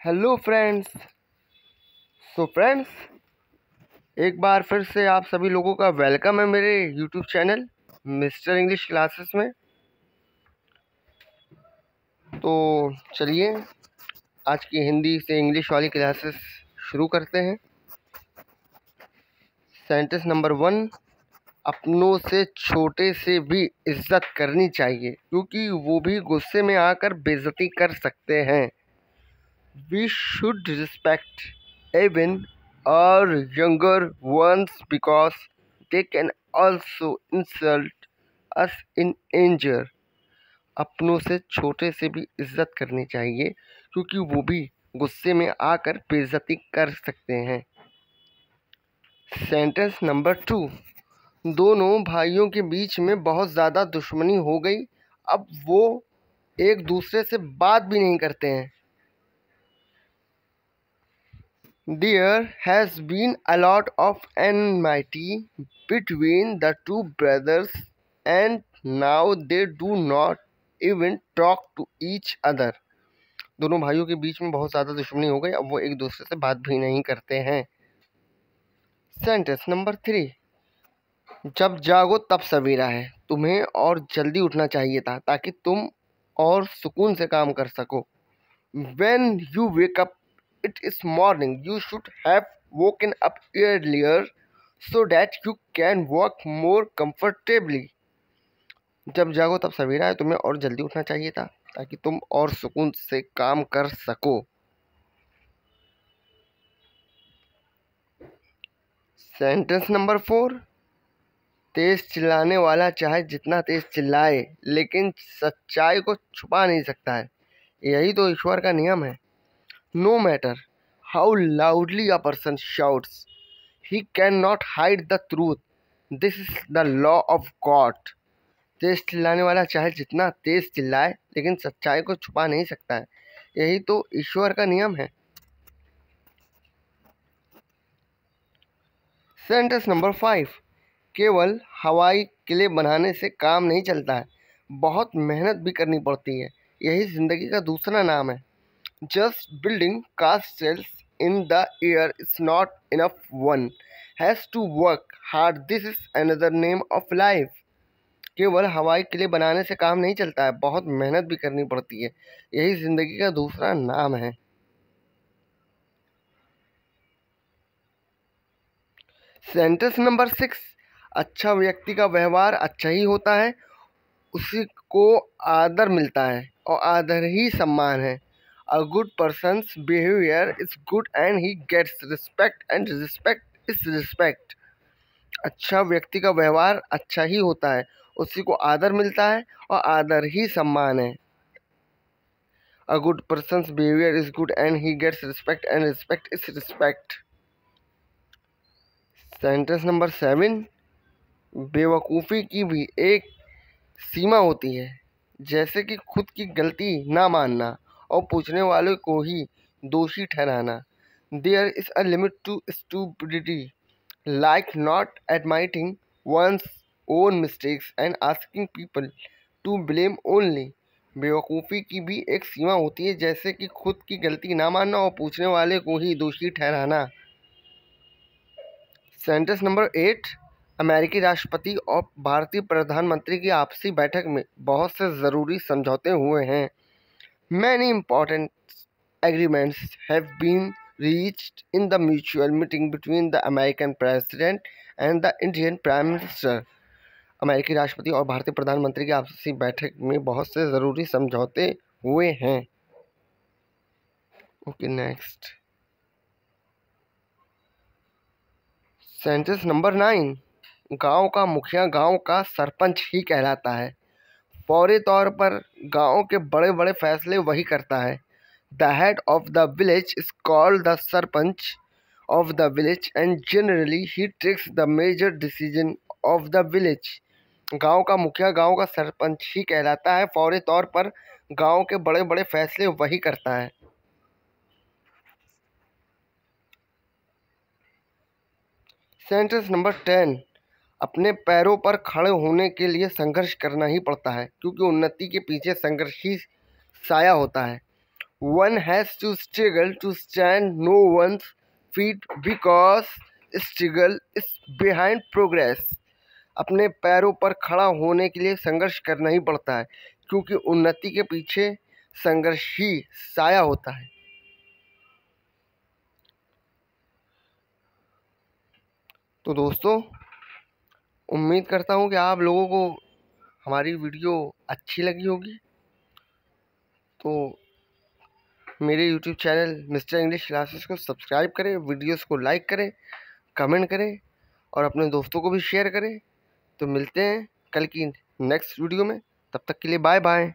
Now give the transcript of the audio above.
Hello friends. Friends, एक बार फिर से आप सभी लोगों का वेलकम है मेरे YouTube channel mister English classes में। तो चलिए आज की हिंदी से इंग्लिश वाली क्लासेस शुरू करते हैं। सेंटेंस नंबर 1, अपनों से छोटे से भी इज्जत करनी चाहिए क्योंकि वो भी गुस्से में आकर बेइज्जती कर सकते हैं। We should respect even our younger ones because they can also insult us in anger. अपनों से छोटे से भी इज्जत करनी चाहिए क्योंकि वो भी गुस्से में आकर बेइज्जती कर सकते हैं। सेंटेंस नंबर 2, दोनों भाइयों के बीच में बहुत ज़्यादा दुश्मनी हो गई। अब वो एक दूसरे से बात भी नहीं करते हैं। There has been a lot of enmity between the two brothers and now they do not even talk to each other. दोनों भाइयों के बीच में बहुत ज़्यादा दुश्मनी हो गई, अब वो एक दूसरे से बात भी नहीं करते हैं। सेंटेंस नंबर 3, जब जागो तब सवेरा है। तुम्हें और जल्दी उठना चाहिए था ताकि तुम और सुकून से काम कर सको। When you wake up it is morning, you should have woken up earlier so that you can work more comfortably. जब जागो तब सवेरा है, तुम्हें और जल्दी उठना चाहिए था ताकि तुम और सुकून से काम कर सको। सेंटेंस नंबर 4, तेज चिल्लाने वाला चाहे जितना तेज चिल्लाए लेकिन सच्चाई को छुपा नहीं सकता है। यही तो ईश्वर का नियम है। No matter how loudly a person shouts, he cannot hide the truth. This is the law of God. तेज चिल्लाने वाला चाहे जितना तेज चिल्लाए लेकिन सच्चाई को छुपा नहीं सकता है। यही तो ईश्वर का नियम है। सेंटेंस नंबर 5, केवल हवाई किले बनाने से काम नहीं चलता है, बहुत मेहनत भी करनी पड़ती है। यही जिंदगी का दूसरा नाम है। Just building castles in the air is not enough. One has to work hard. This is another name of life. केवल हवाई किले बनाने से काम नहीं चलता है, बहुत मेहनत भी करनी पड़ती है। यही जिंदगी का दूसरा नाम है। सेंटेंस नंबर 6, अच्छा व्यक्ति का व्यवहार अच्छा ही होता है, उसी को आदर मिलता है और आदर ही सम्मान है। A good person's behavior is good and he gets respect and respect is respect. अच्छा व्यक्ति का व्यवहार अच्छा ही होता है, उसी को आदर मिलता है और आदर ही सम्मान है। A good person's behavior is good and he gets respect and respect is respect. Sentence number 7, बेवकूफ़ी की भी एक सीमा होती है, जैसे कि खुद की गलती ना मानना और पूछने वाले को ही दोषी ठहराना। There is a limit to stupidity, like not admitting one's own mistakes and asking people to blame only. बेवकूफ़ी की भी एक सीमा होती है, जैसे कि खुद की गलती ना मानना और पूछने वाले को ही दोषी ठहराना। सेंटेंस नंबर 8, अमेरिकी राष्ट्रपति और भारतीय प्रधानमंत्री की आपसी बैठक में बहुत से ज़रूरी समझौते हुए हैं। Many important agreements have been reached in the mutual meeting between the American President and the Indian Prime Minister. अमेरिकी राष्ट्रपति और भारतीय प्रधानमंत्री की आपसी बैठक में बहुत से ज़रूरी समझौते हुए हैं। Okay, next. सेंटेंस नंबर 9, गांव का मुखिया गांव का सरपंच ही कहलाता है। फौरी तौर पर गांव के बड़े बड़े फैसले वही करता है। The head of the village is called the sarpanch of the village and generally he takes the major decision of the village. गांव का मुखिया गांव का सरपंच ही कहलाता है। फौरी तौर पर गांव के बड़े बड़े फैसले वही करता है। सेंटेंस नंबर 10, अपने पैरों पर खड़े होने के लिए संघर्ष करना ही पड़ता है क्योंकि उन्नति के पीछे संघर्ष ही साया होता है। One has to struggle to stand no one's feet because struggle is behind progress. अपने पैरों पर खड़ा होने के लिए संघर्ष करना ही पड़ता है, क्योंकि उन्नति के पीछे संघर्ष ही साया होता है। तो दोस्तों, उम्मीद करता हूँ कि आप लोगों को हमारी वीडियो अच्छी लगी होगी। तो मेरे YouTube channel mister English classes को सब्सक्राइब करें, वीडियोस को लाइक करें, कमेंट करें और अपने दोस्तों को भी शेयर करें। तो मिलते हैं कल की नेक्स्ट वीडियो में, तब तक के लिए बाय बाय।